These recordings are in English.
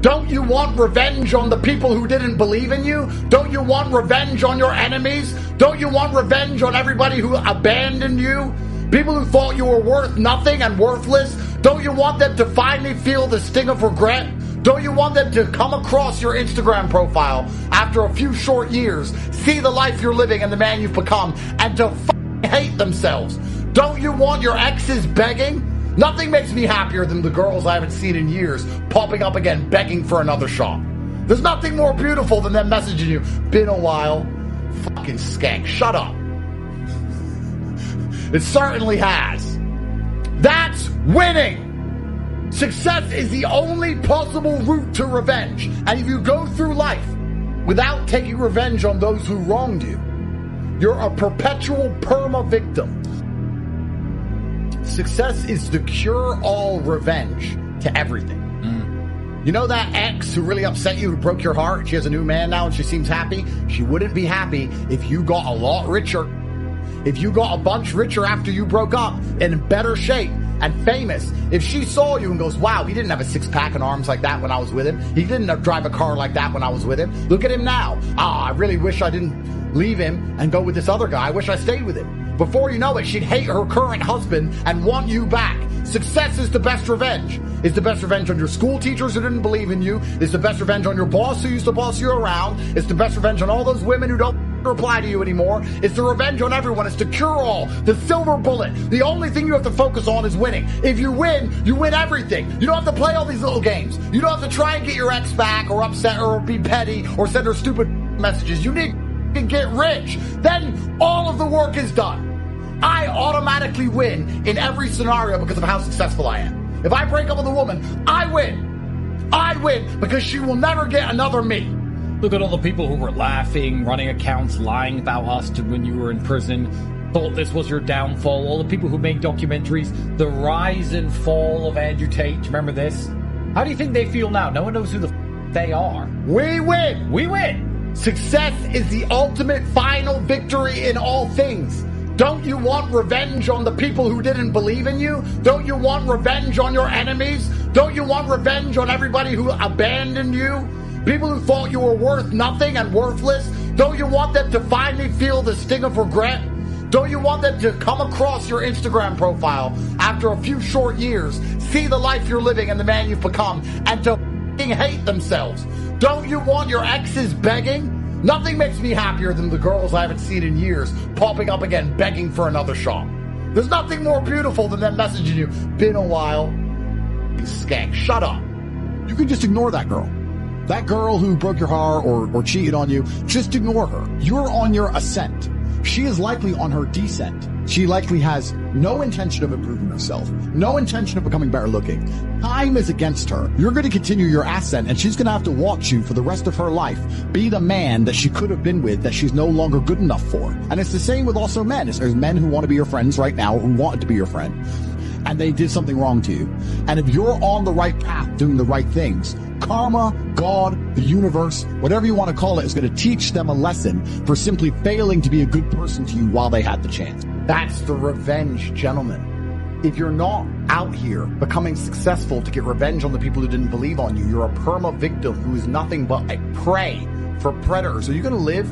Don't you want revenge on the people who didn't believe in you? Don't you want revenge on your enemies? Don't you want revenge on everybody who abandoned you? People who thought you were worth nothing and worthless? Don't you want them to finally feel the sting of regret? Don't you want them to come across your Instagram profile after a few short years, see the life you're living and the man you've become, and to hate themselves? Don't you want your exes begging? Nothing makes me happier than the girls I haven't seen in years popping up again begging for another shot. There's nothing more beautiful than them messaging you, been a while. Fucking skank, shut up. It certainly has. That's winning. Success is the only possible route to revenge. And if you go through life without taking revenge on those who wronged you, you're a perpetual perma-victim. Success is the cure-all revenge to everything. You know that ex who really upset you, who broke your heart? She has a new man now and she seems happy. She wouldn't be happy if you got a lot richer. If you got a bunch richer after you broke up, in better shape and famous. If she saw you and goes, wow, he didn't have a six-pack and arms like that when I was with him. He didn't drive a car like that when I was with him. Look at him now. I really wish I didn't leave him and go with this other guy. I wish I stayed with him. Before you know it, she'd hate her current husband and want you back. Success is the best revenge. It's the best revenge on your school teachers who didn't believe in you. It's the best revenge on your boss who used to boss you around. It's the best revenge on all those women who don't reply to you anymore. It's the revenge on everyone. It's the cure-all, the silver bullet. The only thing you have to focus on is winning. If you win everything. You don't have to play all these little games. You don't have to try and get your ex back or upset her or be petty or send her stupid messages. You need to get rich. Then all of the work is done. I automatically win in every scenario because of how successful I am. If I break up with a woman, I win. I win because she will never get another me. Look at all the people who were laughing, running accounts, lying about us when you were in prison, thought this was your downfall. All the people who make documentaries, the rise and fall of Andrew Tate. Do you remember this? How do you think they feel now? No one knows who the they are. We win. We win. Success is the ultimate final victory in all things. Don't you want revenge on the people who didn't believe in you? Don't you want revenge on your enemies? Don't you want revenge on everybody who abandoned you? People who thought you were worth nothing and worthless? Don't you want them to finally feel the sting of regret? Don't you want them to come across your Instagram profile after a few short years, see the life you're living and the man you've become, and to hate themselves? Don't you want your exes begging? Nothing makes me happier than the girls I haven't seen in years popping up again begging for another shot. There's nothing more beautiful than them messaging you, been a while. Skank, shut up. You can just ignore that girl. That girl who broke your heart or cheated on you, just ignore her. You're on your ascent. She is likely on her descent. She likely has no intention of improving herself, no intention of becoming better looking. Time is against her. You're going to continue your ascent, and she's going to have to watch you for the rest of her life be the man that she could have been with that she's no longer good enough for. And it's the same with also men. There's men who want to be your friends right now, who wanted to be your friend, and they did something wrong to you. And if you're on the right path doing the right things, karma, God, the universe, whatever you want to call it, is going to teach them a lesson for simply failing to be a good person to you while they had the chance. That's the revenge, gentlemen. If you're not out here becoming successful to get revenge on the people who didn't believe on you, you're a perma-victim who is nothing but a prey for predators. Are you going to live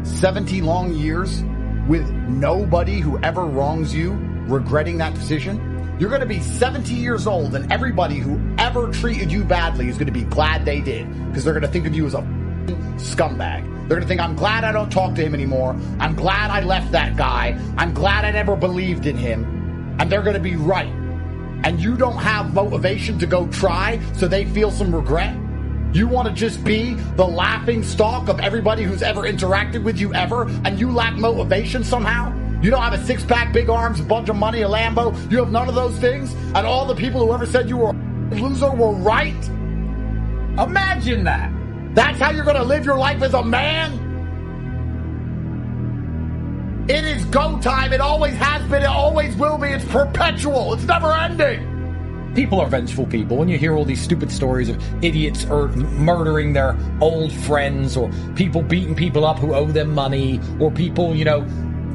70 long years with nobody who ever wrongs you regretting that decision? You're going to be 70 years old and everybody who ever treated you badly is going to be glad they did, because they're going to think of you as a scumbag. They're going to think, I'm glad I don't talk to him anymore. I'm glad I left that guy. I'm glad I never believed in him. And they're going to be right. And you don't have motivation to go try, so they feel some regret. You want to just be the laughing stock of everybody who's ever interacted with you ever, and you lack motivation somehow? You don't have a six-pack, big arms, a bunch of money, a Lambo. You have none of those things, and all the people who ever said you were a loser were right? Imagine that. That's how you're going to live your life as a man? It is go time. It always has been. It always will be. It's perpetual. It's never ending. People are vengeful people. When you hear all these stupid stories of idiots or murdering their old friends, or people beating people up who owe them money, or people,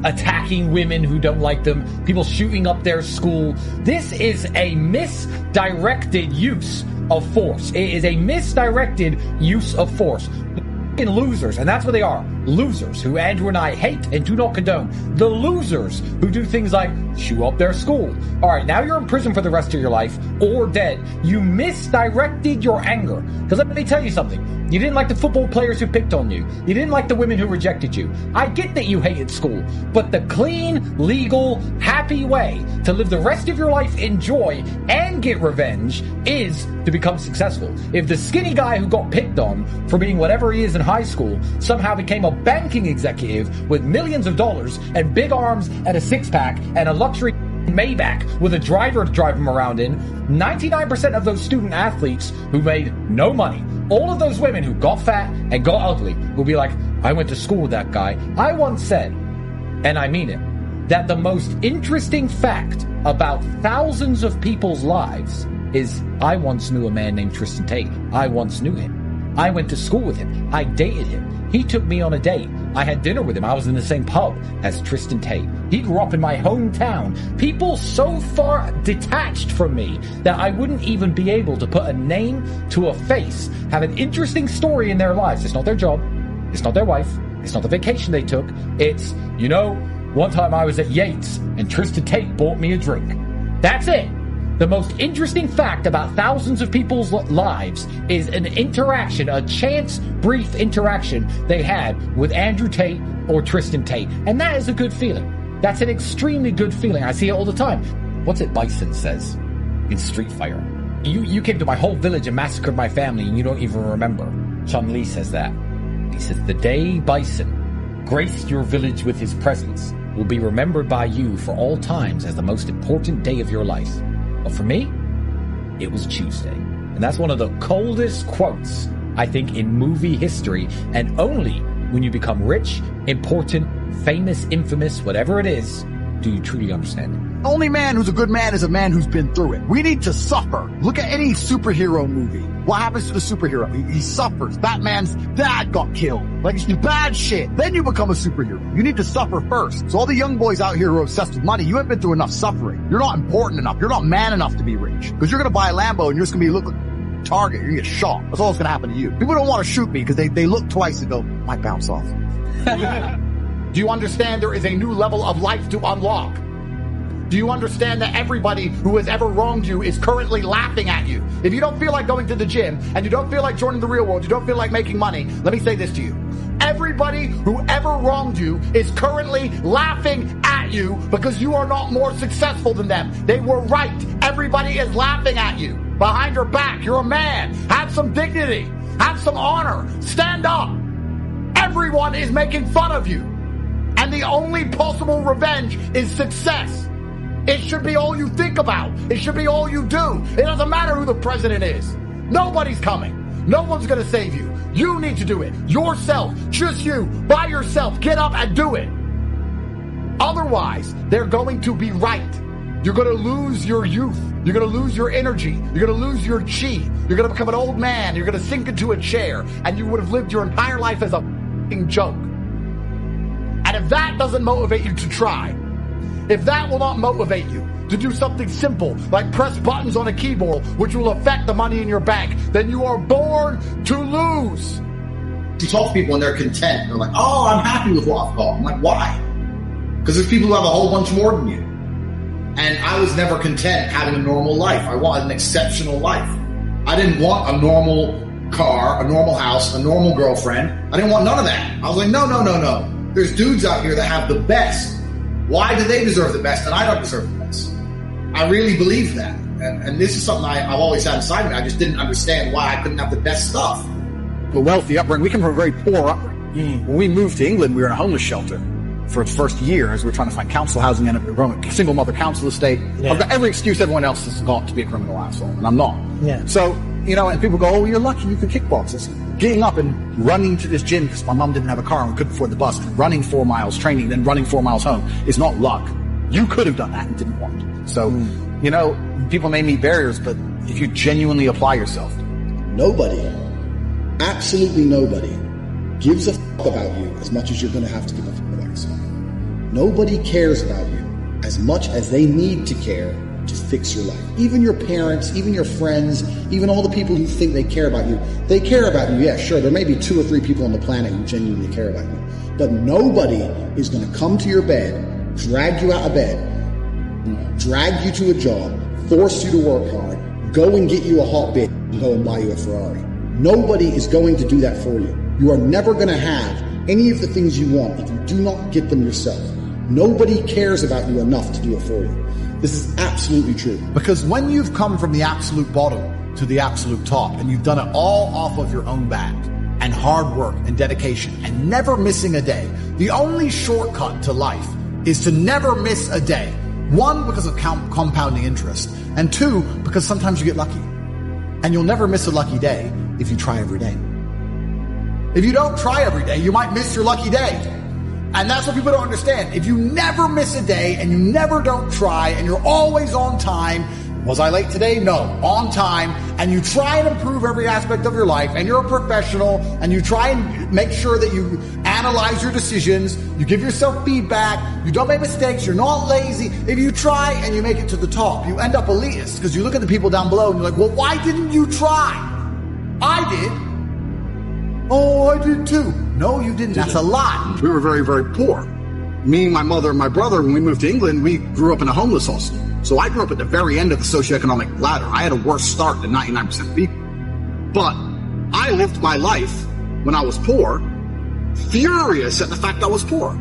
attacking women who don't like them, people shooting up their school. This is a misdirected use of force. It is a misdirected use of force. Losers, and that's what they are. Losers who Andrew and I hate and do not condone. The losers who do things like shoe up their school. All right, now you're in prison for the rest of your life or dead. You misdirected your anger. Because let me tell you something. You didn't like the football players who picked on you. You didn't like the women who rejected you. I get that you hated school, but the clean, legal, happy way to live the rest of your life in joy and get revenge is to become successful. If the skinny guy who got picked on for being whatever he is in high school somehow became a banking executive with millions of dollars and big arms and a six-pack and a luxury Maybach with a driver to drive him around in, 99% of those student athletes who made no money, all of those women who got fat and got ugly, will be like, I went to school with that guy. I once said, and I mean it, that the most interesting fact about thousands of people's lives is I once knew a man named Tristan Tate. I once knew him. I went to school with him. I dated him. He took me on a date. I had dinner with him. I was in the same pub as Tristan Tate. He grew up in my hometown. People so far detached from me that I wouldn't even be able to put a name to a face have an interesting story in their lives. It's not their job. It's not their wife. It's not the vacation they took. It's, one time I was at Yates and Tristan Tate bought me a drink. That's it. The most interesting fact about thousands of people's lives is an interaction, a chance, brief interaction they had with Andrew Tate or Tristan Tate. And that is a good feeling. That's an extremely good feeling. I see it all the time. What's it Bison says in Street Fighter? You came to my whole village and massacred my family and you don't even remember. Chun-Li says that. He says, the day Bison graced your village with his presence will be remembered by you for all times as the most important day of your life. But for me, it was Tuesday. And that's one of the coldest quotes, I think, in movie history. And only when you become rich, important, famous, infamous, whatever it is, do you truly understand it. The only man who's a good man is a man who's been through it. We need to suffer. Look at any superhero movie. What happens to the superhero? He suffers. Batman's dad got killed. Like, it's bad shit. Then you become a superhero. You need to suffer first. So all the young boys out here who are obsessed with money, you haven't been through enough suffering. You're not important enough. You're not man enough to be rich. Because you're going to buy a Lambo and you're just going to be look like target. You're going to get shot. That's all that's going to happen to you. People don't want to shoot me because they look twice and go, might bounce off. Do you understand there is a new level of life to unlock? Do you understand that everybody who has ever wronged you is currently laughing at you? If you don't feel like going to the gym and you don't feel like joining the real world, you don't feel like making money, let me say this to you. Everybody who ever wronged you is currently laughing at you because you are not more successful than them. They were right. Everybody is laughing at you. Behind your back, you're a man. Have some dignity. Have some honor. Stand up. Everyone is making fun of you. And the only possible revenge is success. It should be all you think about. It should be all you do. It doesn't matter who the president is. Nobody's coming. No one's going to save you. You need to do it. Yourself. Just you. By yourself. Get up and do it. Otherwise, they're going to be right. You're going to lose your youth. You're going to lose your energy. You're going to lose your chi. You're going to become an old man. You're going to sink into a chair. And you would have lived your entire life as a f***ing joke. And if that doesn't motivate you to try, if that will not motivate you to do something simple like press buttons on a keyboard which will affect the money in your bank, then you are born to lose. You talk to people and they're content. They're like, oh, I'm happy with what I've got. I'm like, why? Because there's people who have a whole bunch more than you. And I was never content having a normal life. I wanted an exceptional life. I didn't want a normal car, a normal house, a normal girlfriend. I didn't want none of that. I was like, no. There's dudes out here that have the best. Why do they deserve the best and I don't deserve the best? I really believe that. And this is something I've always had inside me. I just didn't understand why I couldn't have the best stuff. A wealthy upbringing. We come from a very poor upbringing. When we moved to England, we were in a homeless shelter for its first year as we were trying to find council housing and a single mother council estate. Yeah. I've got every excuse everyone else has got to be a criminal asshole, and I'm not. Yeah. So, and people go, oh, you're lucky you can kickbox. It's getting up and running to this gym because my mom didn't have a car and we couldn't afford the bus, running 4 miles, training, then running 4 miles home is not luck. You could have done that and didn't want to. So, people may meet barriers, but if you genuinely apply yourself. Nobody, absolutely nobody, gives a fuck about you as much as you're going to have to give a fuck about yourself. Nobody cares about you as much as they need to care to fix your life. Even your parents, even your friends, even all the people who think they care about you, they care about you. Yeah, sure, there may be 2 or 3 people on the planet who genuinely care about you. But nobody is going to come to your bed, drag you out of bed, drag you to a job, force you to work hard, go and get you a hot bitch, and go and buy you a Ferrari. Nobody is going to do that for you. You are never going to have any of the things you want if you do not get them yourself. Nobody cares about you enough to do it for you. This is absolutely true. Because when you've come from the absolute bottom to the absolute top, and you've done it all off of your own back, and hard work and dedication, and never missing a day, the only shortcut to life is to never miss a day. 1, because of compounding interest, and 2, because sometimes you get lucky. And you'll never miss a lucky day if you try every day. If you don't try every day, you might miss your lucky day. And that's what people don't understand. If you never miss a day and you never don't try and you're always on time, was I late today? No, on time, and you try and improve every aspect of your life, and you're a professional, and you try and make sure that you analyze your decisions, you give yourself feedback, you don't make mistakes, you're not lazy. If you try and you make it to the top, you end up elitist, because you look at the people down below and you're like, well, why didn't you try? I did. Oh, I did too. No, you didn't. That's a lie. We were very, very poor. Me, my mother, and my brother, when we moved to England, we grew up in a homeless hostel. So I grew up at the very end of the socioeconomic ladder. I had a worse start than 99% of people. But I lived my life when I was poor, furious at the fact I was poor.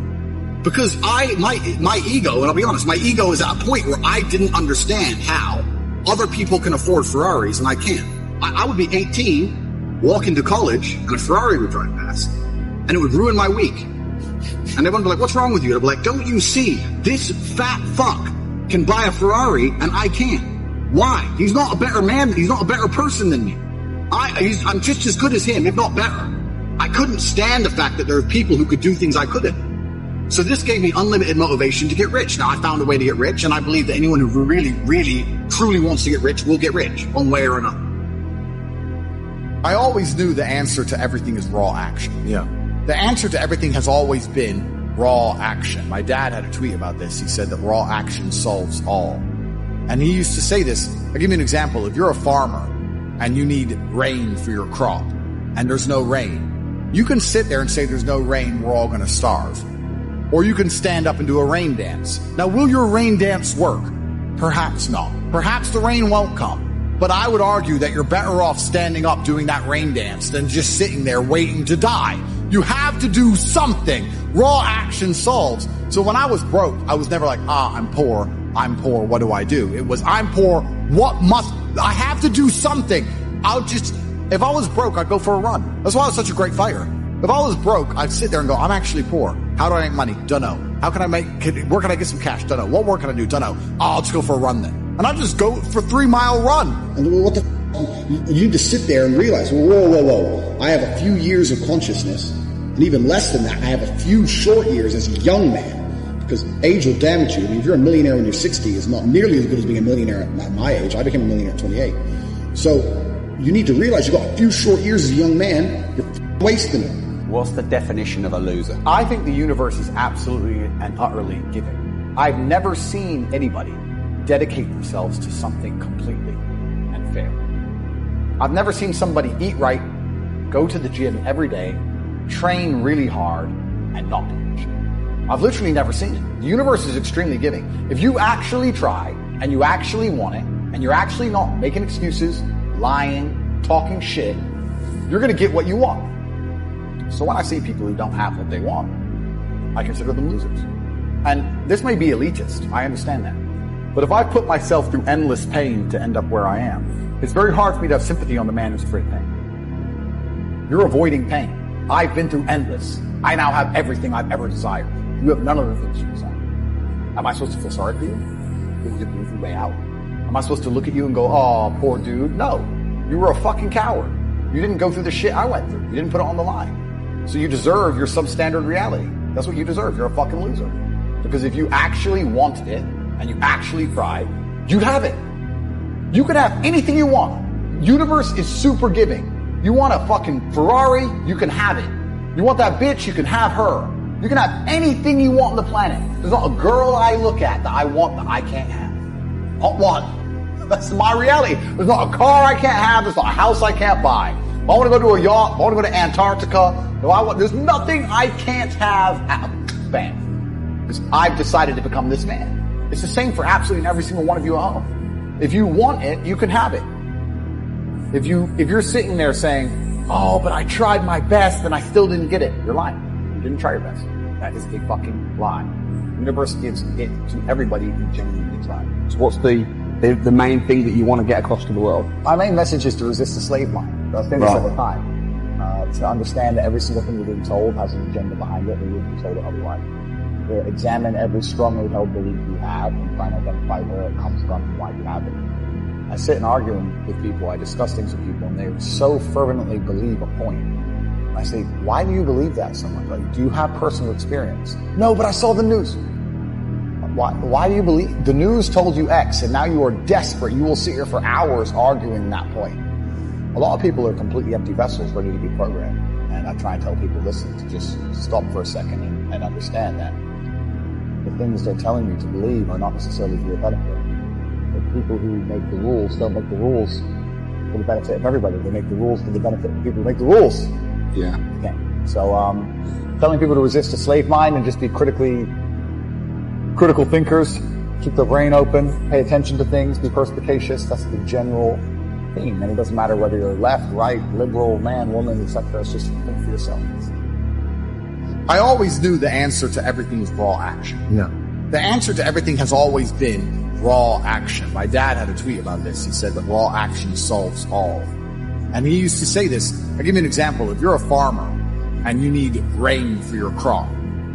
Because my ego, and I'll be honest, my ego is at a point where I didn't understand how other people can afford Ferraris and I can't. I would be 18, walk into college, and a Ferrari would drive past, and it would ruin my week. And everyone would be like, what's wrong with you? I'd be like, don't you see, this fat fuck can buy a Ferrari and I can't. Why? He's not a better man. He's not a better person than me. I'm just as good as him, if not better. I couldn't stand the fact that there are people who could do things I couldn't. So this gave me unlimited motivation to get rich. Now I found a way to get rich, and I believe that anyone who really, really, truly wants to get rich will get rich, one way or another. I always knew the answer to everything is raw action. Yeah. The answer to everything has always been raw action. My dad had a tweet about this. He said that raw action solves all. And he used to say this. I'll give you an example. If you're a farmer and you need rain for your crop and there's no rain, you can sit there and say there's no rain, we're all going to starve. Or you can stand up and do a rain dance. Now, will your rain dance work? Perhaps not. Perhaps the rain won't come. But I would argue that you're better off standing up doing that rain dance than just sitting there waiting to die. You have to do something. Raw action solves. So when I was broke, I was never like, I'm poor, what do I do? It was, I'm poor, I have to do something. If I was broke, I'd go for a run. That's why I was such a great fighter. If I was broke, I'd sit there and go, I'm actually poor. How do I make money? Dunno. Where can I get some cash? Dunno. What work can I do? Dunno. I'll just go for a run then. And I'll just go for a 3-mile run. And what you need to sit there and realize, whoa. I have a few years of consciousness. And even less than that, I have a few short years as a young man, because age will damage you. I mean, if you're a millionaire when you're 60, it's not nearly as good as being a millionaire at my age. I became a millionaire at 28. So you need to realize you've got a few short years as a young man. You're wasting it. What's the definition of a loser? I think the universe is absolutely and utterly giving. I've never seen anybody dedicate themselves to something completely and fail. I've never seen somebody eat right, go to the gym every day, train really hard, and not do shit. I've literally never seen it. The universe is extremely giving. If you actually try, and you actually want it, and you're actually not making excuses, lying, talking shit, you're going to get what you want. So when I see people who don't have what they want, I consider them losers. And this may be elitist, I understand that. But if I put myself through endless pain to end up where I am, it's very hard for me to have sympathy on the man who's afraid of pain. You're avoiding pain. I've been through endless. I now have everything I've ever desired. You have none of the things you desire. Am I supposed to feel sorry for you? You're just moving way out. Am I supposed to look at you and go, oh, poor dude? No. You were a fucking coward. You didn't go through the shit I went through. You didn't put it on the line. So you deserve your substandard reality. That's what you deserve. You're a fucking loser. Because if you actually wanted it, and you actually tried, you'd have it. You could have anything you want. Universe is super giving. You want a fucking Ferrari, you can have it. You want that bitch, you can have her. You can have anything you want on the planet. There's not a girl I look at that I want that I can't have. What? That's my reality. There's not a car I can't have. There's not a house I can't buy. If I want to go to a yacht, if I want to go to Antarctica, there's nothing I can't have. Bam. Because I've decided to become this man. It's the same for absolutely every single one of you at home. If you want it, you can have it. If you're sitting there saying, oh, but I tried my best and I still didn't get it, you're lying. You didn't try your best. That is a fucking lie. The universe gives it to everybody who genuinely tried. So what's the main thing that you want to get across to the world? My main message is to resist the slave mind. I say this all the time. To understand that every single thing we're being told has an agenda behind it, we wouldn't be told it otherwise. To examine every strongly held belief you have and try and identify where it comes from and why you have it. I sit and argue with people, I discuss things with people, and they so fervently believe a point. And I say, why do you believe that so much? Like, do you have personal experience? No, but I saw the news. Why do you believe? The news told you X, and now you are desperate. You will sit here for hours arguing that point. A lot of people are completely empty vessels ready to be programmed. And I try and tell people, listen, to just stop for a second and understand that the things they're telling you to believe are not necessarily for your benefit. The people who make the rules don't make the rules for the benefit of everybody. They make the rules for the benefit of the people who make the rules. Yeah. Okay. So, telling people to resist the slave mind and just be critical thinkers, keep their brain open, pay attention to things, be perspicacious. That's the general theme. And it doesn't matter whether you're left, right, liberal, man, woman, etc. It's just think for yourself. I always knew the answer to everything is raw action. Yeah. The answer to everything has always been raw action. My dad had a tweet about this. He said that raw action solves all. And he used to say this. I'll give you an example. If you're a farmer and you need rain for your crop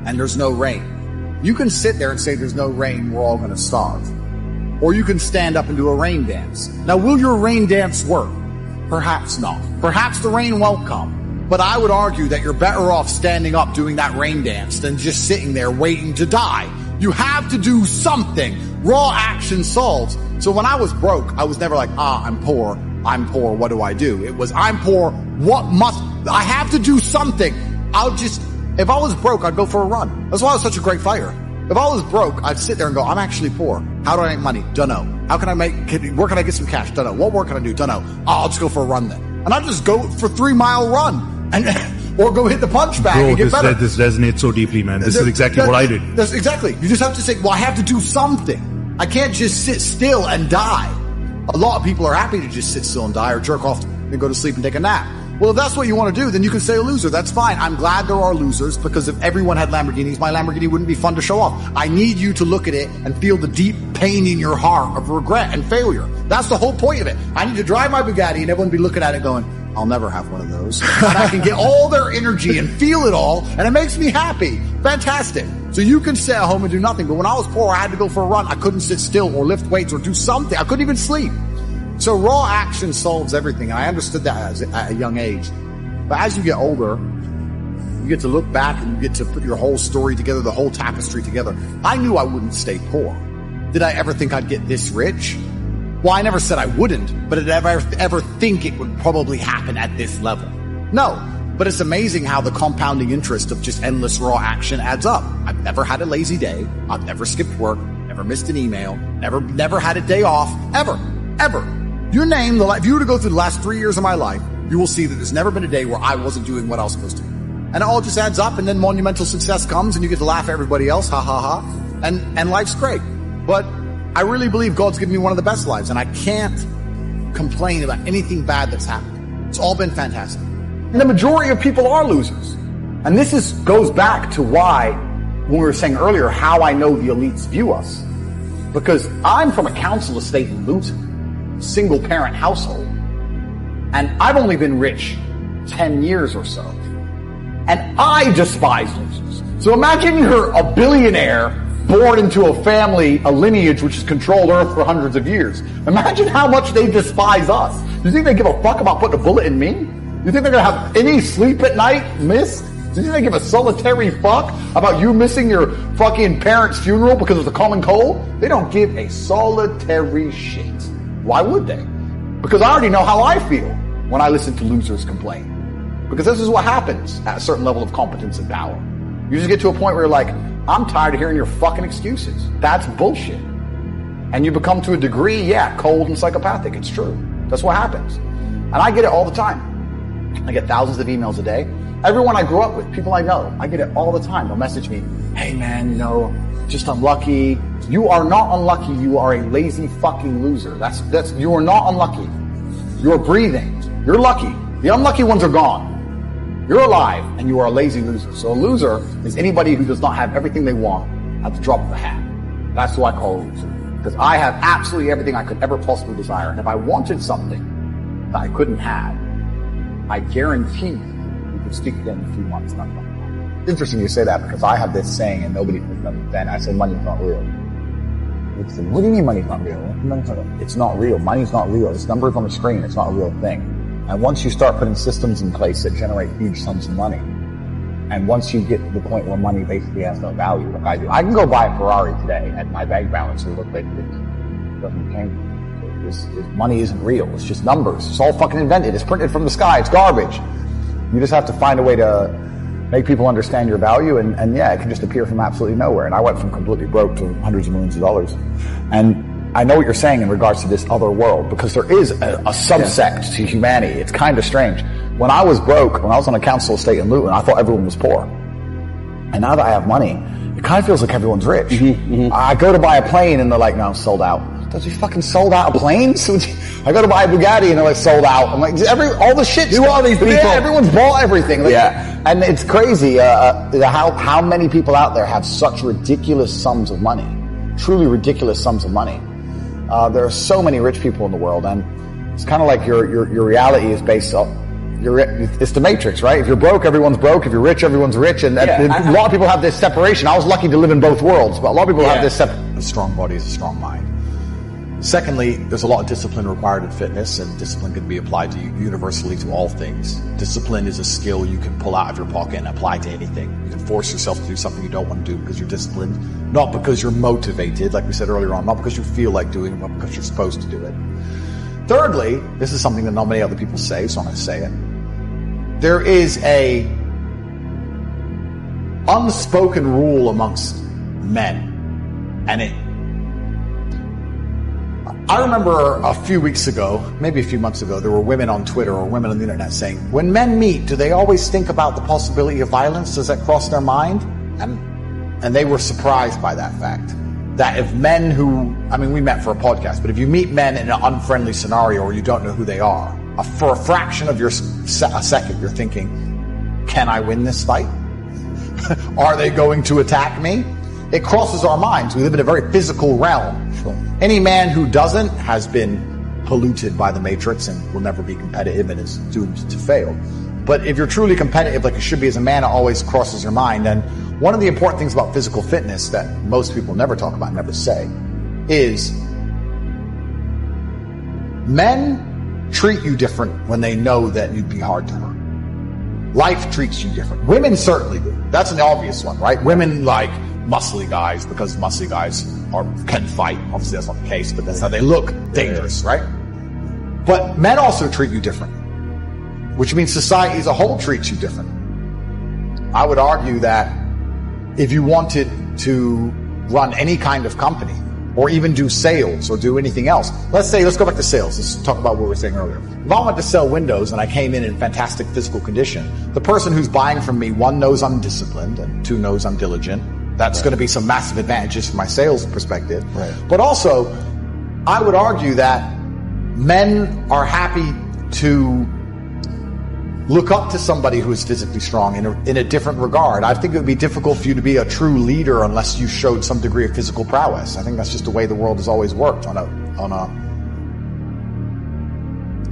and there's no rain, you can sit there and say there's no rain, we're all going to starve. Or you can stand up and do a rain dance. Now, will your rain dance work? Perhaps not. Perhaps the rain won't come. But I would argue that you're better off standing up doing that rain dance than just sitting there waiting to die. You have to do something. Raw action solves. So when I was broke, I was never like, I'm poor, what do I do? It was, I'm poor, I have to do something. If I was broke, I'd go for a run. That's why I was such a great fighter. If I was broke, I'd sit there and go, I'm actually poor. How do I make money? Dunno. Where can I get some cash? Dunno. What work can I do? Dunno. I'll just go for a run then. And I'd just go for 3-mile run. Or go hit the punch bag and get better. This resonates so deeply, man. This is exactly what I did. That's exactly. You just have to say, well, I have to do something. I can't just sit still and die. A lot of people are happy to just sit still and die or jerk off and go to sleep and take a nap. Well, if that's what you want to do, then you can say a loser. That's fine. I'm glad there are losers, because if everyone had Lamborghinis, my Lamborghini wouldn't be fun to show off. I need you to look at it and feel the deep pain in your heart of regret and failure. That's the whole point of it. I need to drive my Bugatti and everyone be looking at it going, I'll never have one of those. And I can get all their energy and feel it all, and it makes me happy. Fantastic. So you can sit at home and do nothing. But when I was poor, I had to go for a run. I couldn't sit still or lift weights or do something. I couldn't even sleep. So raw action solves everything. And I understood that at a young age. But as you get older, you get to look back and you get to put your whole story together, the whole tapestry together. I knew I wouldn't stay poor. Did I ever think I'd get this rich? Well, I never said I wouldn't, but did I ever think it would probably happen at this level? No. But it's amazing how the compounding interest of just endless raw action adds up. I've never had a lazy day. I've never skipped work, never missed an email, never had a day off, ever. Your name, if you were to go through the last 3 years of my life, you will see that there's never been a day where I wasn't doing what I was supposed to do. And it all just adds up, and then monumental success comes, and you get to laugh at everybody else, ha ha ha, and life's great. But I really believe God's given me one of the best lives, and I can't complain about anything bad that's happened. It's all been fantastic. And the majority of people are losers. And this goes back to why, when we were saying earlier, how I know the elites view us. Because I'm from a council estate in Luton, single parent household. And I've only been rich 10 years or so. And I despise losers. So imagine you're a billionaire born into a family, a lineage which has controlled Earth for hundreds of years. Imagine how much they despise us. Do you think they give a fuck about putting a bullet in me? Do you think they're going to have any sleep at night missed? Do you think they give a solitary fuck about you missing your fucking parents' funeral because of the common cold? They don't give a solitary shit. Why would they? Because I already know how I feel when I listen to losers complain. Because this is what happens at a certain level of competence and power. You just get to a point where you're like, I'm tired of hearing your fucking excuses. That's bullshit. And you become, to a degree, cold and psychopathic. It's true. That's what happens. And I get it all the time. I get thousands of emails a day. Everyone I grew up with, people I know, I get it all the time. They'll message me, hey man, just unlucky. You are not unlucky. You are a lazy fucking loser. You are not unlucky. You're breathing. You're lucky. The unlucky ones are gone. You're alive and you are a lazy loser. So a loser is anybody who does not have everything they want at the drop of a hat. That's who I call a loser. Because I have absolutely everything I could ever possibly desire. And if I wanted something that I couldn't have, I guarantee we could speak again in a few months. It's interesting you say that, because I have this saying and nobody can understand. I say money's not real. It's what do you mean money's not real? It's not real. Money's not real. This number's on the screen. It's not a real thing. And once you start putting systems in place that generate huge sums of money, and once you get to the point where money basically has no value, like I do, I can go buy a Ferrari today and my bank balance will look like it doesn't change. Money isn't real. It's just numbers. It's all fucking invented. It's printed from the sky. It's garbage. You just have to find a way to make people understand your value, and it can just appear from absolutely nowhere. And I went from completely broke to hundreds of millions of dollars. And I know what you're saying in regards to this other world, because there is a subsect to humanity. It's kind of strange. When I was broke, when I was on a council estate in Luton, I thought everyone was poor. And now that I have money, it kind of feels like everyone's rich. I go to buy a plane and they're like, no, sold out. Does he fucking sold out a plane? I go to buy a Bugatti and they're like, sold out. I'm like, all the shit. Who are these people? Yeah, everyone's bought everything. Like, and it's crazy how many people out there have such ridiculous sums of money. Truly ridiculous sums of money. There are so many rich people in the world, and it's kind of like your reality is based on it's the Matrix, right? If you're broke, everyone's broke. If you're rich, everyone's rich. And a lot of people have this separation. I was lucky to live in both worlds, but a lot of people have this separation. A strong body is a strong mind. Secondly, there's a lot of discipline required in fitness, and discipline can be applied to universally to all things. Discipline is a skill you can pull out of your pocket and apply to anything. You can force yourself to do something you don't want to do because you're disciplined, not because you're motivated, like we said earlier on, not because you feel like doing it, but because you're supposed to do it. Thirdly, this is something that not many other people say, so I'm going to say it. There is a unspoken rule amongst men, and I remember a few weeks ago, maybe a few months ago, there were women on Twitter or women on the internet saying, when men meet, do they always think about the possibility of violence? Does that cross their mind? And they were surprised by that fact. That if men we met for a podcast, but if you meet men in an unfriendly scenario or you don't know who they are, for a fraction of a second, you're thinking, can I win this fight? Are they going to attack me? It crosses our minds. We live in a very physical realm. Any man who doesn't has been polluted by the Matrix and will never be competitive and is doomed to fail. But if you're truly competitive, like you should be as a man, it always crosses your mind. And one of the important things about physical fitness that most people never talk about, never say, is men treat you different when they know that you'd be hard to hurt. Life treats you different. Women certainly do. That's an obvious one, right? Women like muscly guys because muscly guys can fight. Obviously that's not the case, but that's how they look dangerous, right? But men also treat you different, which means society as a whole treats you different. I would argue that if you wanted to run any kind of company or even do sales or do anything else, let's go back to sales. Let's talk about what we were saying earlier. If I wanted to sell windows and I came in fantastic physical condition, the person who's buying from me, one, knows I'm disciplined, and two, knows I'm diligent. That's going to be some massive advantages from my sales perspective. Right. But also, I would argue that men are happy to look up to somebody who is physically strong in a different regard. I think it would be difficult for you to be a true leader unless you showed some degree of physical prowess. I think that's just the way the world has always worked at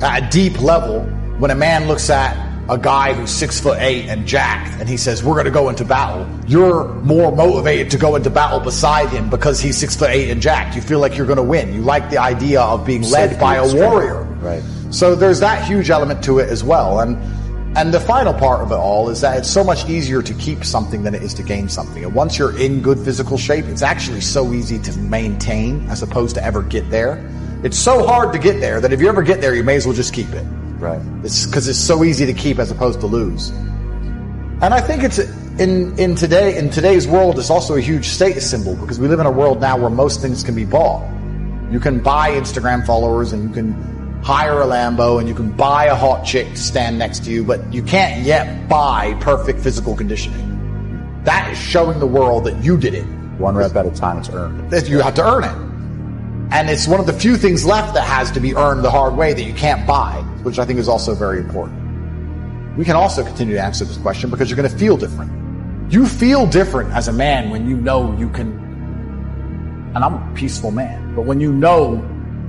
a deep level. When a man looks at a guy who's 6'8" and jacked, and he says, we're going to go into battle, you're more motivated to go into battle beside him because he's 6'8" and jacked. You feel like you're going to win. You like the idea of being led by a warrior. Right. So there's that huge element to it as well. And the final part of it all is that it's so much easier to keep something than it is to gain something. And once you're in good physical shape, it's actually so easy to maintain as opposed to ever get there. It's so hard to get there that if you ever get there, you may as well just keep it. Right. It's because it's so easy to keep as opposed to lose. And I think it's in today's world, it's also a huge status symbol because we live in a world now where most things can be bought. You can buy Instagram followers and you can hire a Lambo and you can buy a hot chick to stand next to you, but you can't yet buy perfect physical conditioning. That is showing the world that you did it. One rep at a time, it's earned. That you have to earn it. And it's one of the few things left that has to be earned the hard way that you can't buy, which I think is also very important. We can also continue to answer this question because you're going to feel different. You feel different as a man when you know you can, and I'm a peaceful man, but when you know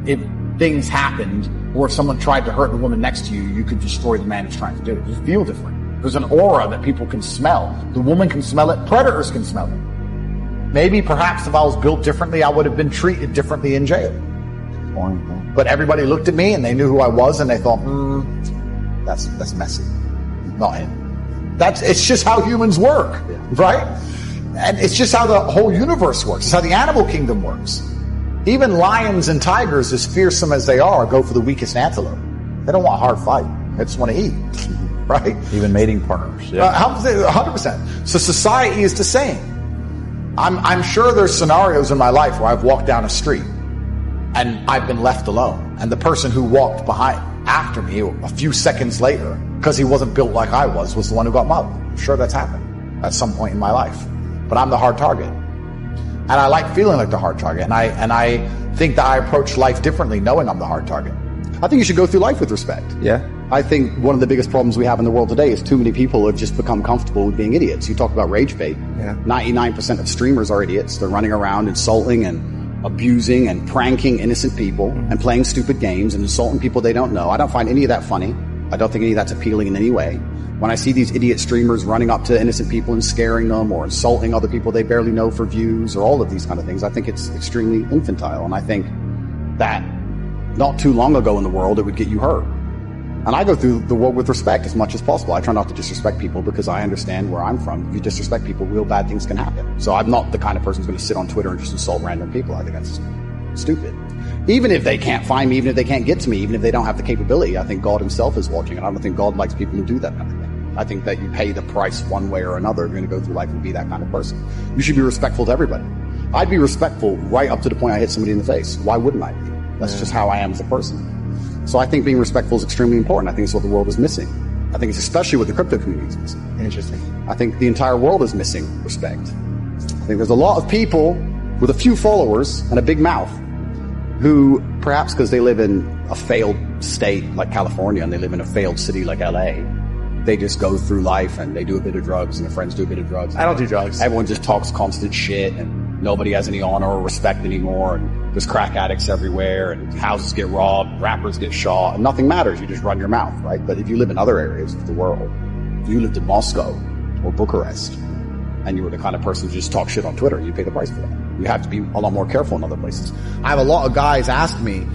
if things happened or if someone tried to hurt the woman next to you, you could destroy the man who's trying to do it. You feel different. There's an aura that people can smell. The woman can smell it. Predators can smell it. Maybe perhaps if I was built differently, I would have been treated differently in jail. But everybody looked at me and they knew who I was and they thought, that's messy. Not him. It's just how humans work, right? And it's just how the whole universe works. It's how the animal kingdom works. Even lions and tigers, as fearsome as they are, go for the weakest antelope. They don't want a hard fight. They just want to eat, right? Even mating partners. Yeah. 100%. So society is the same. I'm sure there's scenarios in my life where I've walked down a street and I've been left alone. And the person who walked after me a few seconds later, because he wasn't built like I was the one who got mugged. I'm sure that's happened at some point in my life. But I'm the hard target. And I like feeling like the hard target. And I think that I approach life differently knowing I'm the hard target. I think you should go through life with respect. Yeah. I think one of the biggest problems we have in the world today is too many people have just become comfortable with being idiots. You talk about rage bait. Yeah. 99% of streamers are idiots. They're running around insulting and abusing and pranking innocent people and playing stupid games and insulting people they don't know. I don't find any of that funny. I don't think any of that's appealing in any way. When I see these idiot streamers running up to innocent people and scaring them or insulting other people they barely know for views or all of these kind of things, I think it's extremely infantile. And I think that not too long ago in the world, it would get you hurt. And I go through the world with respect as much as possible. I try not to disrespect people because I understand where I'm from. If you disrespect people, real bad things can happen. So I'm not the kind of person who's going to sit on Twitter and just insult random people. I think that's stupid. Even if they can't find me, even if they can't get to me, even if they don't have the capability, I think God himself is watching. And I don't think God likes people who do that kind of thing. I think that you pay the price one way or another if you're going to go through life and be that kind of person. You should be respectful to everybody. I'd be respectful right up to the point I hit somebody in the face. Why wouldn't I be? That's just how I am as a person. So I think being respectful is extremely important. I think it's what the world is missing. I think it's especially what the crypto community is missing. Interesting. I think the entire world is missing respect. I think there's a lot of people with a few followers and a big mouth who, perhaps because they live in a failed state like California and they live in a failed city like LA, they just go through life and they do a bit of drugs and their friends do a bit of drugs. I don't do drugs. Everyone just talks constant shit and nobody has any honor or respect anymore. And there's crack addicts everywhere and houses get robbed, rappers get shot, and nothing matters. You just run your mouth, right? But if you live in other areas of the world, if you lived in Moscow or Bucharest and you were the kind of person who just talk shit on Twitter, you pay the price for that. You have to be a lot more careful in other places. I have a lot of guys ask me,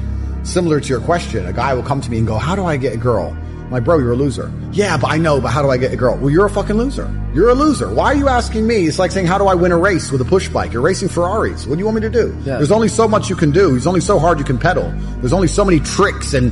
similar to your question, a guy will come to me and go, how do I get a girl? I'm like, bro, you're a loser. Yeah, but I know, but how do I get a girl? Well, you're a fucking loser. You're a loser. Why are you asking me? It's like saying, how do I win a race with a push bike? You're racing Ferraris. What do you want me to do? Yeah. There's only so much you can do. There's only so hard you can pedal. There's only so many tricks and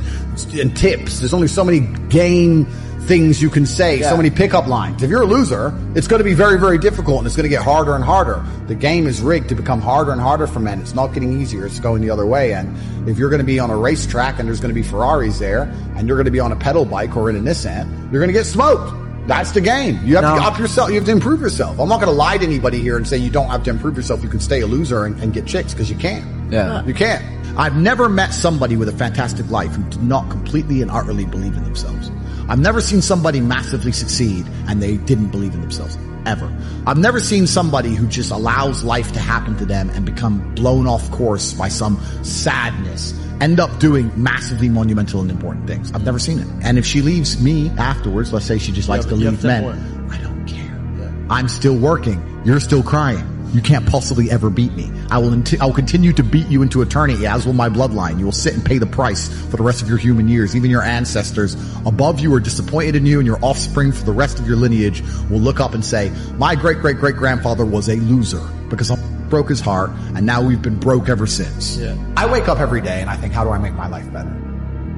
tips. There's only so many game things you can say, so many pickup lines. If you're a loser, it's going to be very, very difficult and it's going to get harder and harder. The game is rigged to become harder and harder for men. It's not getting easier. It's going the other way. And if you're going to be on a racetrack and there's going to be Ferraris there and you're going to be on a pedal bike or in a Nissan, you're going to get smoked. That's the game. You have to up yourself. You have to improve yourself. I'm not going to lie to anybody here and say you don't have to improve yourself. You can stay a loser and get chicks because you can't. Yeah. You can't. I've never met somebody with a fantastic life who did not completely and utterly believe in themselves. I've never seen somebody massively succeed and they didn't believe in themselves. Ever. I've never seen somebody who just allows life to happen to them and become blown off course by some sadness, end up doing massively monumental and important things. I've never seen it. And if she leaves me afterwards, let's say she just likes to leave men, I don't care. Yeah. I'm still working. You're still crying. You can't possibly ever beat me. I will continue to beat you into eternity, as will my bloodline. You will sit and pay the price for the rest of your human years. Even your ancestors above you are disappointed in you, and your offspring for the rest of your lineage will look up and say, my great-great-great-grandfather was a loser because I broke his heart, and now we've been broke ever since. Yeah. I wake up every day and I think, how do I make my life better?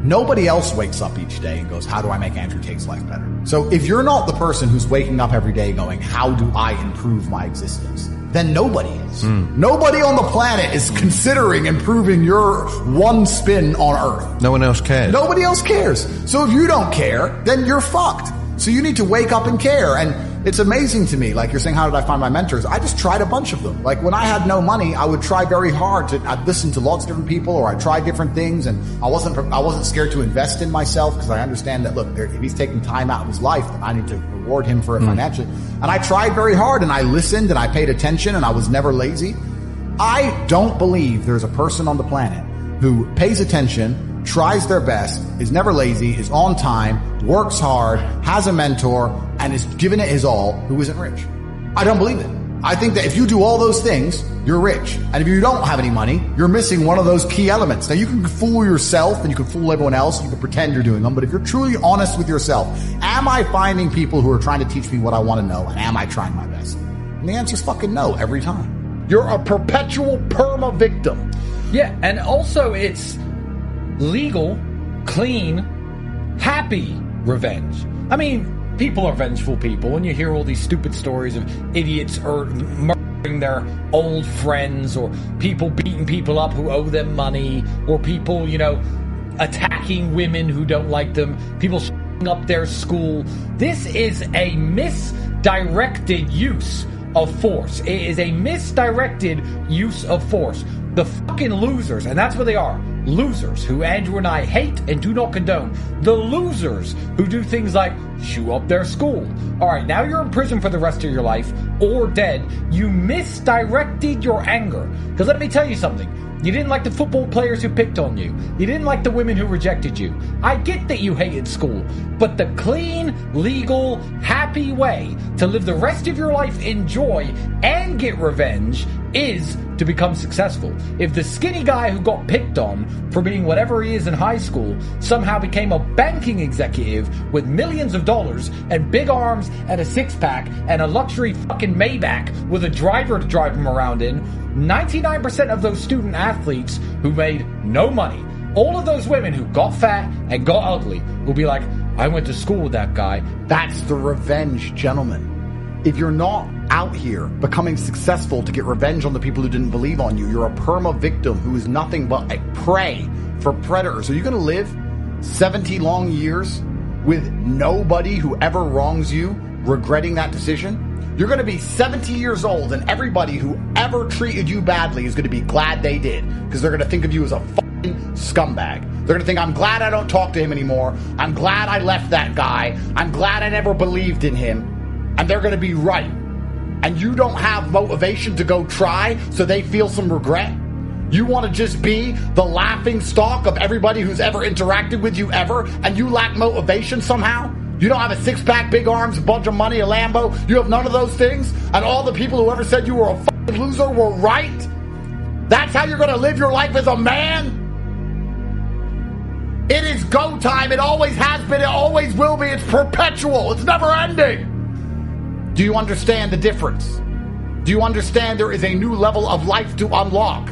Nobody else wakes up each day and goes, how do I make Andrew Tate's life better? So if you're not the person who's waking up every day going, how do I improve my existence? then nobody is. Nobody on the planet is considering improving your one spin on Earth. No one else cares. Nobody else cares. So if you don't care, then you're fucked. So you need to wake up and care. And it's amazing to me. Like you're saying, how did I find my mentors? I just tried a bunch of them. Like when I had no money, I would try very hard I'd listen to lots of different people, or I tried different things, and I wasn't scared to invest in myself, because I understand that, look, if he's taking time out of his life, then I need to reward him for it financially. And I tried very hard, and I listened, and I paid attention, and I was never lazy. I don't believe there's a person on the planet who pays attention, tries their best, is never lazy, is on time, works hard, has a mentor, and is giving it his all, who isn't rich. I don't believe it. I think that if you do all those things, you're rich. And if you don't have any money, you're missing one of those key elements. Now, you can fool yourself and you can fool everyone else. You can pretend you're doing them. But if you're truly honest with yourself, am I finding people who are trying to teach me what I want to know? And am I trying my best? And the answer is fucking no every time. You're a perpetual perma victim. Yeah, and also it's legal, clean, happy revenge. I mean, people are vengeful people, and you hear all these stupid stories of idiots or murdering their old friends, or people beating people up who owe them money, or people, attacking women who don't like them, people shutting up their school. This is a misdirected use of force. It is a misdirected use of force. The fucking losers, and that's what they are. Losers who Andrew and I hate and do not condone. The losers who do things like shoe up their school. Alright, now you're in prison for the rest of your life, or dead. You misdirected your anger. Because let me tell you something. You didn't like the football players who picked on you. You didn't like the women who rejected you. I get that you hated school. But the clean, legal, happy way to live the rest of your life in joy and get revenge is to become successful. If the skinny guy who got picked on for being whatever he is in high school somehow became a banking executive with millions of dollars and big arms and a six-pack and a luxury fucking Maybach with a driver to drive him around in, 99% of those student athletes who made no money, all of those women who got fat and got ugly, will be like, I went to school with that guy. That's the revenge, gentlemen. If you're not out here becoming successful to get revenge on the people who didn't believe on you, you're a perma victim who is nothing but a prey for predators. Are you going to live 70 long years with nobody who ever wrongs you regretting that decision? You're going to be 70 years old, and everybody who ever treated you badly is going to be glad they did, because they're going to think of you as a fucking scumbag. They're going to think, I'm glad I don't talk to him anymore. I'm glad I left that guy. I'm glad I never believed in him. And they're going to be right. And you don't have motivation to go try, so they feel some regret. You want to just be the laughing stock of everybody who's ever interacted with you ever, and you lack motivation somehow? You don't have a six-pack, big arms, a bunch of money, a Lambo. You have none of those things, and all the people who ever said you were a fucking loser were right? That's how you're going to live your life as a man? It is go time. It always has been. It always will be. It's perpetual. It's never ending. Do you understand the difference? Do you understand there is a new level of life to unlock?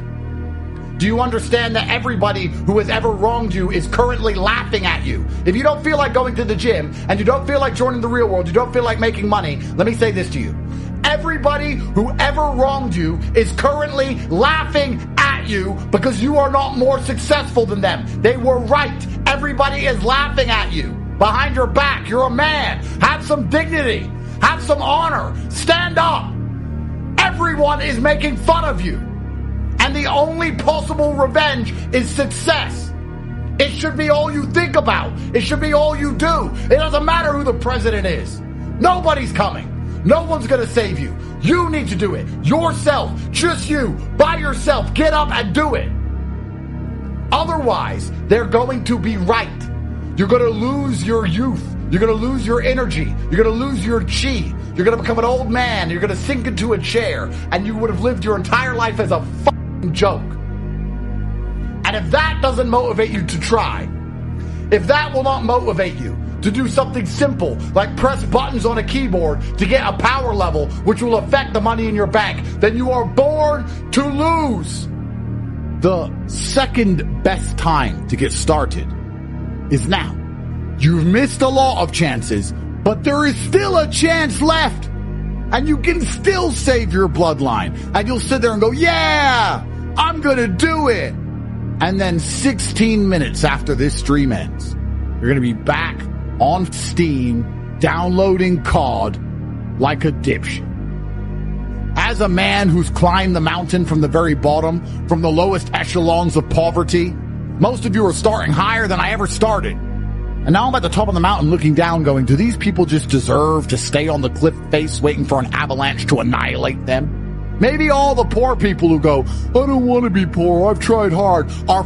Do you understand that everybody who has ever wronged you is currently laughing at you? If you don't feel like going to the gym, and you don't feel like joining the real world, you don't feel like making money, let me say this to you. Everybody who ever wronged you is currently laughing at you because you are not more successful than them. They were right. Everybody is laughing at you. Behind your back, you're a man. Have some dignity. Have some honor. Stand up. Everyone is making fun of you. And the only possible revenge is success. It should be all you think about. It should be all you do. It doesn't matter who the president is. Nobody's coming. No one's going to save you. You need to do it. Yourself. Just you. By yourself. Get up and do it. Otherwise, they're going to be right. You're going to lose your youth. You're going to lose your energy. You're going to lose your chi. You're going to become an old man. You're going to sink into a chair. And you would have lived your entire life as a fucking joke. And if that doesn't motivate you to try, if that will not motivate you to do something simple like press buttons on a keyboard to get a power level which will affect the money in your bank, then you are born to lose. The second best time to get started is now. You've missed a lot of chances, but there is still a chance left. And you can still save your bloodline. And you'll sit there and go, yeah, I'm going to do it. And then 16 minutes after this stream ends, you're going to be back on Steam, downloading COD like a dipshit. As a man who's climbed the mountain from the very bottom, from the lowest echelons of poverty, most of you are starting higher than I ever started. And now I'm at the top of the mountain looking down going, do these people just deserve to stay on the cliff face waiting for an avalanche to annihilate them? Maybe all the poor people who go, I don't want to be poor, I've tried hard, are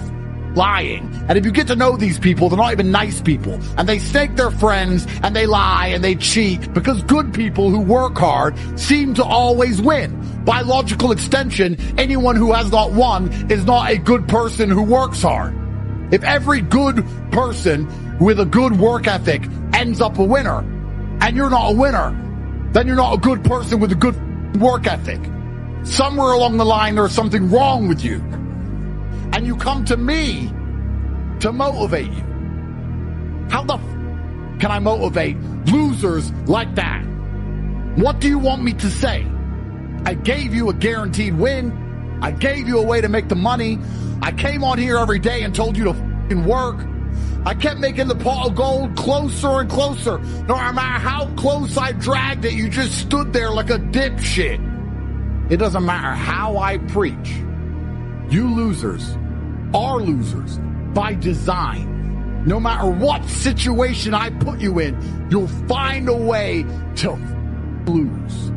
lying. And if you get to know these people, they're not even nice people. And they stake their friends, and they lie, and they cheat, because good people who work hard seem to always win. By logical extension, anyone who has not won is not a good person who works hard. If every good person with a good work ethic ends up a winner, and you're not a winner, then you're not a good person with a good work ethic. Somewhere along the line, there's something wrong with you. And you come to me to motivate you. How the can I motivate losers like that? What do you want me to say? I gave you a guaranteed win. I gave you a way to make the money. I came on here every day and told you to fucking work. I kept making the pot of gold closer and closer. No matter how close I dragged it, you just stood there like a dipshit. It doesn't matter how I preach. You losers are losers by design. No matter what situation I put you in, you'll find a way to lose.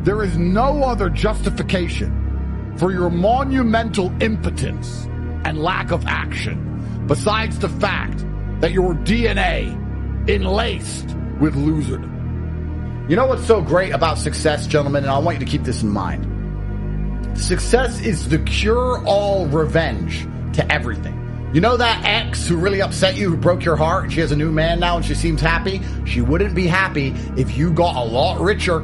There is no other justification for your monumental impotence and lack of action besides the fact that your DNA enlaced with loserdom. You know what's so great about success, gentlemen, and I want you to keep this in mind. Success is the cure-all revenge to everything. You know that ex who really upset you, who broke your heart, and she has a new man now and she seems happy? She wouldn't be happy if you got a lot richer.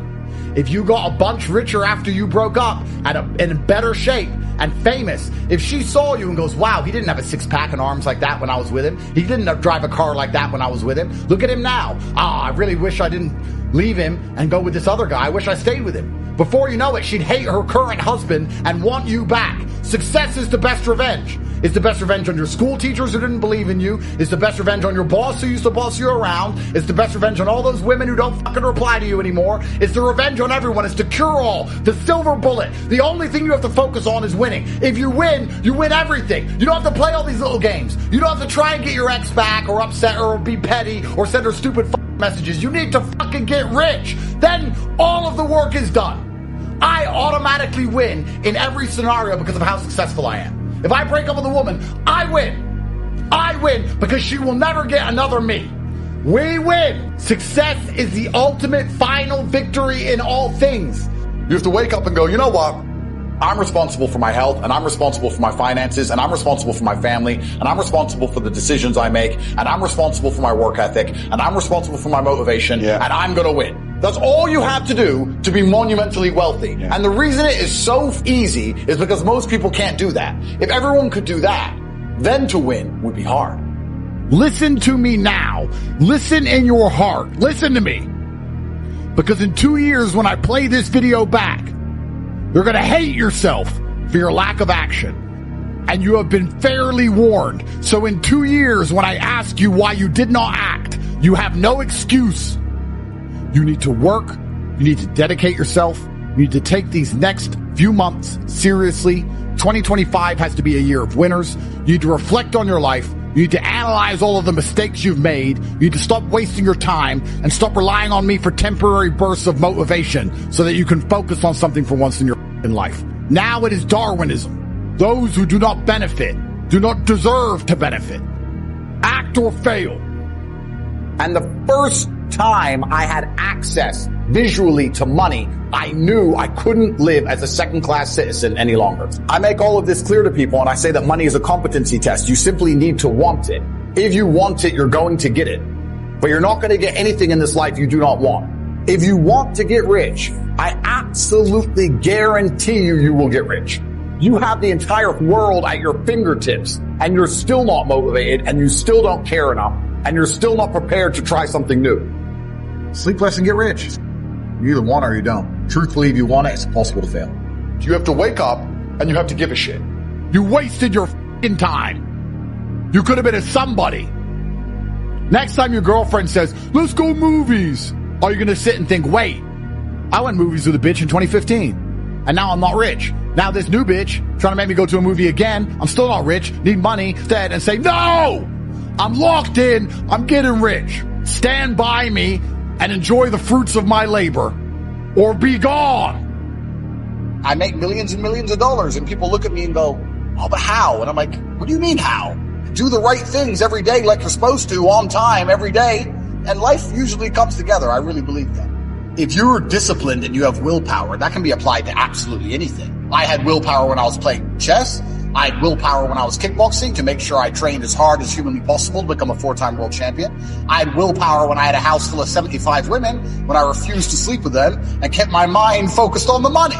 If you got a bunch richer after you broke up and in better shape and famous. If she saw you and goes, wow, he didn't have a six-pack and arms like that when I was with him. He didn't drive a car like that when I was with him. Look at him now. I really wish I didn't leave him and go with this other guy. I wish I stayed with him. Before you know it, she'd hate her current husband and want you back. Success is the best revenge. It's the best revenge on your school teachers who didn't believe in you. It's the best revenge on your boss who used to boss you around. It's the best revenge on all those women who don't fucking reply to you anymore. It's the revenge on everyone. It's the cure-all, the silver bullet. The only thing you have to focus on is winning. If you win everything. You don't have to play all these little games. You don't have to try and get your ex back or upset her or be petty or send her stupid messages. You need to fucking get rich. Then all of the work is done. I automatically win in every scenario because of how successful I am. If I break up with a woman, I win. I win because she will never get another me. We win. Success is the ultimate final victory in all things. You have to wake up and go, you know what? I'm responsible for my health, and I'm responsible for my finances, and I'm responsible for my family, and I'm responsible for the decisions I make, and I'm responsible for my work ethic, and I'm responsible for my motivation, and I'm going to win. That's all you have to do to be monumentally wealthy. Yeah. And the reason it is so easy is because most people can't do that. If everyone could do that, then to win would be hard. Listen to me now. Listen in your heart. Listen to me. Because in 2 years, when I play this video back, you're going to hate yourself for your lack of action. And you have been fairly warned. So in 2 years, when I ask you why you did not act, you have no excuse. You need to work. You need to dedicate yourself. You need to take these next few months seriously. 2025 has to be a year of winners. You need to reflect on your life. You need to analyze all of the mistakes you've made. You need to stop wasting your time and stop relying on me for temporary bursts of motivation so that you can focus on something for once in your life. Now it is Darwinism. Those who do not benefit do not deserve to benefit. Act or fail. And the first time I had access visually to money, I knew I couldn't live as a second-class citizen any longer. I make all of this clear to people, and I say that money is a competency test. You simply need to want it. If you want it, you're going to get it. But you're not going to get anything in this life you do not want. If you want to get rich, I absolutely guarantee you will get rich. You have the entire world at your fingertips, and you're still not motivated, and you still don't care enough, and you're still not prepared to try something new. Sleep less and get rich. You either want it or you don't. Truthfully, if you want it, it's impossible to fail. You have to wake up and you have to give a shit. You wasted your f***ing time. You could have been a somebody. Next time your girlfriend says, let's go movies, are you going to sit and think, wait, I went movies with a bitch in 2015 and now I'm not rich. Now this new bitch trying to make me go to a movie again. I'm still not rich, need money instead, and say, no, I'm locked in. I'm getting rich. Stand by me and enjoy the fruits of my labor or be gone. I make millions and millions of dollars and people look at me and go, oh, but how? And I'm like, what do you mean how? Do the right things every day like you're supposed to, on time, every day, and life usually comes together. I really believe that. If you're disciplined and you have willpower, that can be applied to absolutely anything. I had willpower when I was playing chess. I had willpower when I was kickboxing to make sure I trained as hard as humanly possible to become a 4-time world champion. I had willpower when I had a house full of 75 women, when I refused to sleep with them and kept my mind focused on the money.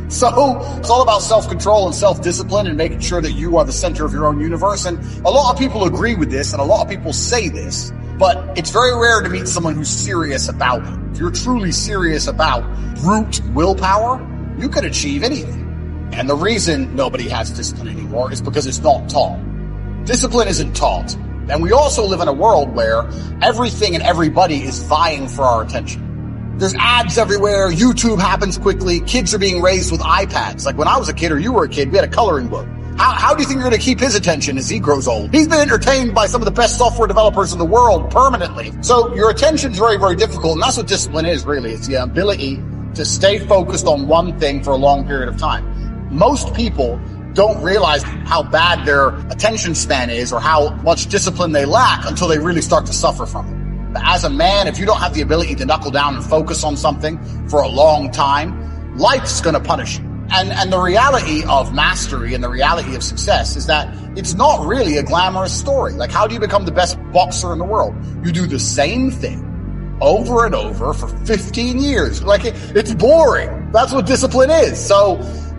So it's all about self-control and self-discipline and making sure that you are the center of your own universe. And a lot of people agree with this and a lot of people say this, but it's very rare to meet someone who's serious about it. If you're truly serious about brute willpower, you could achieve anything. And the reason nobody has discipline anymore is because it's not taught. Discipline isn't taught. And we also live in a world where everything and everybody is vying for our attention. There's ads everywhere. YouTube happens quickly. Kids are being raised with iPads. Like when I was a kid or you were a kid, we had a coloring book. How do you think you're going to keep his attention as he grows old? He's been entertained by some of the best software developers in the world permanently. So your attention's very, very difficult. And that's what discipline is really. It's the ability to stay focused on one thing for a long period of time. Most people don't realize how bad their attention span is or how much discipline they lack until they really start to suffer from it. But as a man, if you don't have the ability to knuckle down and focus on something for a long time, life's going to punish you. And the reality of mastery and the reality of success is that it's not really a glamorous story. Like, how do you become the best boxer in the world? You do the same thing over and over for 15 years. Like, it's boring. That's what discipline is. So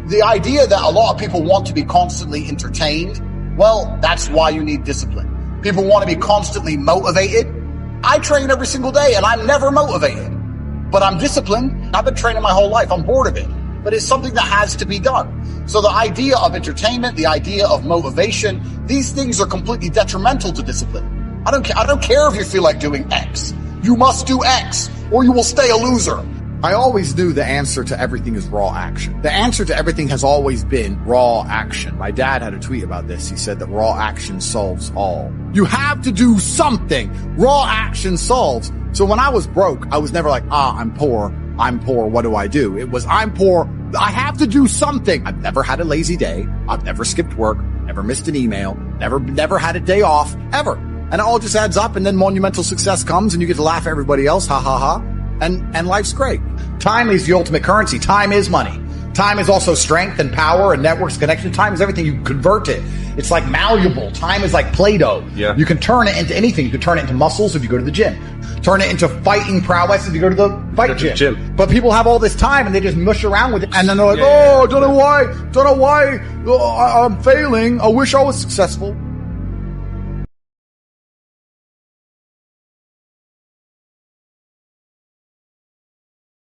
the idea that a lot of people want to be constantly entertained, well, that's why you need discipline. People want to be constantly motivated. I train every single day and I'm never motivated, but I'm disciplined. I've been training my whole life. I'm bored of it, but it's something that has to be done. So the idea of entertainment, the idea of motivation, these things are completely detrimental to discipline. I don't care if you feel like doing X. You must do X or you will stay a loser. I always knew the answer to everything is raw action. The answer to everything has always been raw action. My dad had a tweet about this. He said that raw action solves all. You have to do something. Raw action solves. So when I was broke, I was never like, I'm poor. What do I do? It was, I'm poor. I have to do something. I've never had a lazy day. I've never skipped work, never missed an email, never had a day off, ever. And it all just adds up, and then monumental success comes and you get to laugh at everybody else. Ha ha ha. And life's great. Time is the ultimate currency. Time is money. Time is also strength and power and networks, connection. Time is everything. You convert it. It's like malleable. Time is like Play-Doh. Yeah. You can turn it into anything. You can turn it into muscles if you go to the gym. Turn it into fighting prowess if you go to the fight gym. But people have all this time and they just mush around with it. And then they're like, don't know why I'm failing. I wish I was successful.